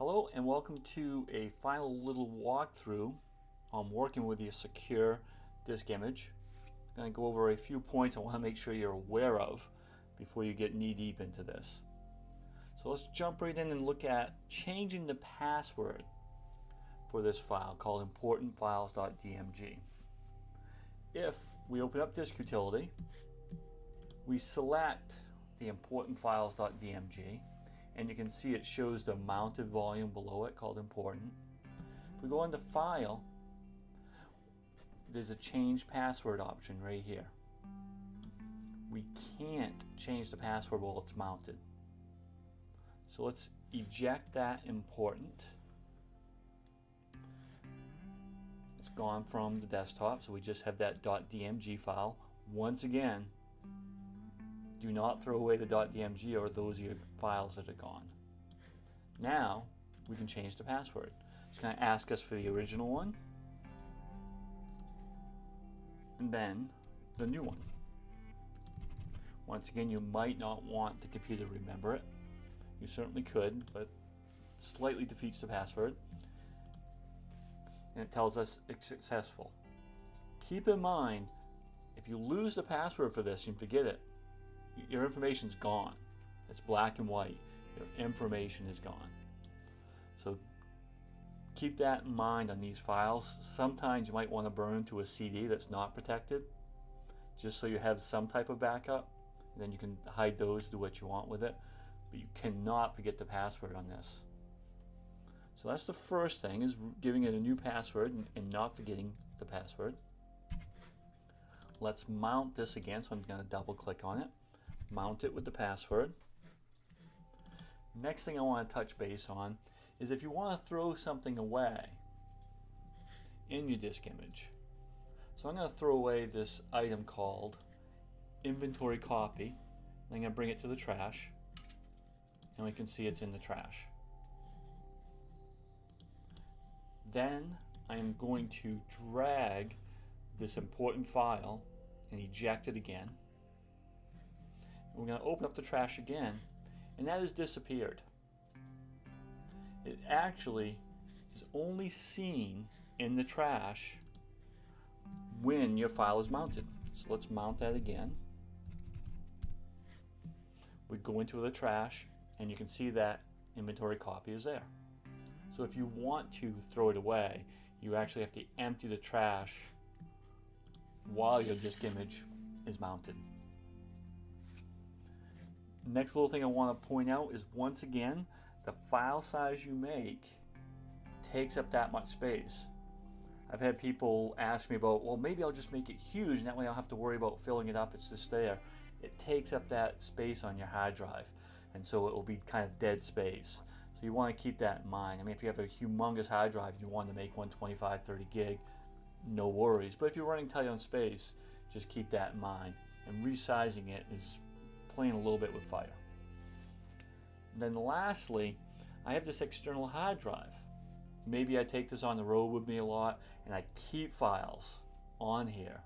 Hello and welcome to a final little walkthrough on working with your secure disk image. I'm going to go over a few points I want to make sure you're aware of before you get knee deep into this. So let's jump right in and look at changing the password for this file called importantfiles.dmg. If we open up Disk Utility, we select the importantfiles.dmg, and you can see it shows the mounted volume below it called important. If we go into File, there's a change password option right here. We can't change the password while it's mounted. So let's eject that important. It's gone from the desktop, so we just have that .dmg file. Once again, do not throw away the .dmg or those are your files that are gone. Now we can change the password. It's going to ask us for the original one and then the new one. Once again, you might not want the computer to remember it. You certainly could, but it slightly defeats the password. And it tells us it's successful. Keep in mind, if you lose the password for this and forget it, your information's gone. It's black and white. Your information is gone. So keep that in mind on these files. Sometimes you might want to burn to a CD that's not protected, just so you have some type of backup. And then you can hide those, do what you want with it. But you cannot forget the password on this. So that's the first thing, is giving it a new password and not forgetting the password. Let's mount this again, so I'm going to double click on it. Mount it with the password. Next thing I want to touch base on is if you want to throw something away in your disk image. So I'm going to throw away this item called inventory copy. I'm going to bring it to the trash, and we can see it's in the trash. Then I am going to drag this important file and eject it again. We're going to open up the trash again, and that has disappeared. It actually is only seen in the trash when your file is mounted. So let's mount that again. We go into the trash, and you can see that inventory copy is there. So if you want to throw it away, you actually have to empty the trash while your disk image is mounted. Next little thing I want to point out is, once again, the file size you make takes up that much space. I've had people ask me about, well, maybe I'll just make it huge and that way I'll have to worry about filling it up, it's just there. It takes up that space on your hard drive, and so it will be kind of dead space. So you want to keep that in mind. I mean, if you have a humongous hard drive and you want to make one 25, 30 gig, no worries. But if you're running tight on space, just keep that in mind. And resizing it is playing a little bit with fire. And then lastly, I have this external hard drive. Maybe I take this on the road with me a lot, and I keep files on here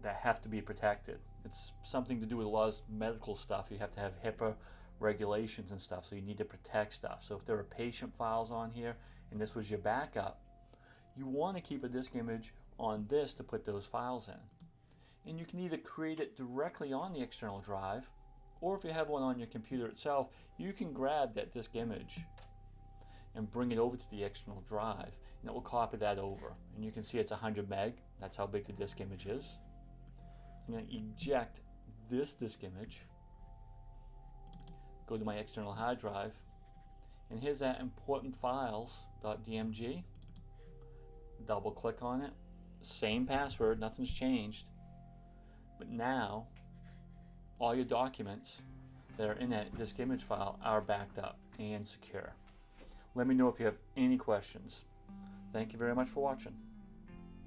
that have to be protected. It's something to do with a lot of medical stuff. You have to have HIPAA regulations and stuff, so you need to protect stuff. So if there are patient files on here and this was your backup, you want to keep a disk image on this to put those files in. And you can either create it directly on the external drive, or if you have one on your computer itself, you can grab that disk image and bring it over to the external drive, and it will copy that over. And you can see it's 100 meg. That's how big the disk image is. I'm going to eject this disk image, go to my external hard drive, and here's that importantfiles.dmg. Double click on it. Same password, nothing's changed. But now all your documents that are in that disk image file are backed up and secure. Let me know if you have any questions. Thank you very much for watching.